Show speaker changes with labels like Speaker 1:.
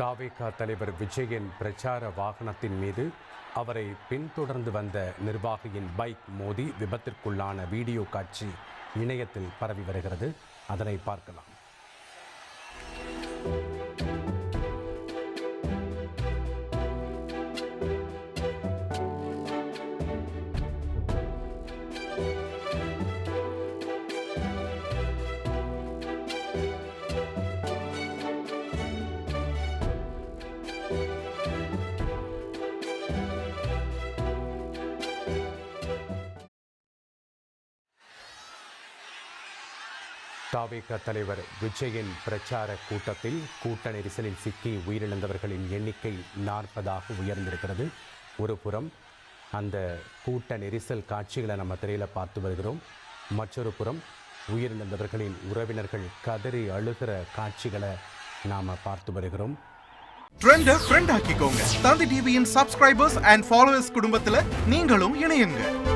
Speaker 1: தாவேகா தலைவர் விஜயின் பிரச்சார வாகனத்தின் மீது அவரை பின்தொடர்ந்து வந்த நிர்வாகியின் பைக் மோதி விபத்திற்குள்ளான வீடியோ காட்சி இணையத்தில் பரவி வருகிறது. அதனை பார்க்கலாம். தாவேகா தலைவர் விஜயின் பிரச்சார கூட்டத்தில் கூட்ட நெரிசலில் சிக்கி உயிரிழந்தவர்களின் எண்ணிக்கை 40 உயர்ந்திருக்கிறது. ஒரு புறம் அந்த கூட்ட நெரிசல் காட்சிகளை நம்ம திரையில் பார்த்து வருகிறோம். மற்றொரு புறம் உயிரிழந்தவர்களின் உறவினர்கள் கதறி அழுகிற காட்சிகளை நாம் பார்த்து வருகிறோம்.
Speaker 2: ட்ரெண்டை ஃப்ரெண்ட் ஆக்கிக்கோங்க. தந்தி டிவியின் சப்ஸ்கிரைபர்ஸ் அண்ட் ஃபாலோவர்ஸ் குடும்பத்தில் நீங்களும் இணையுங்க.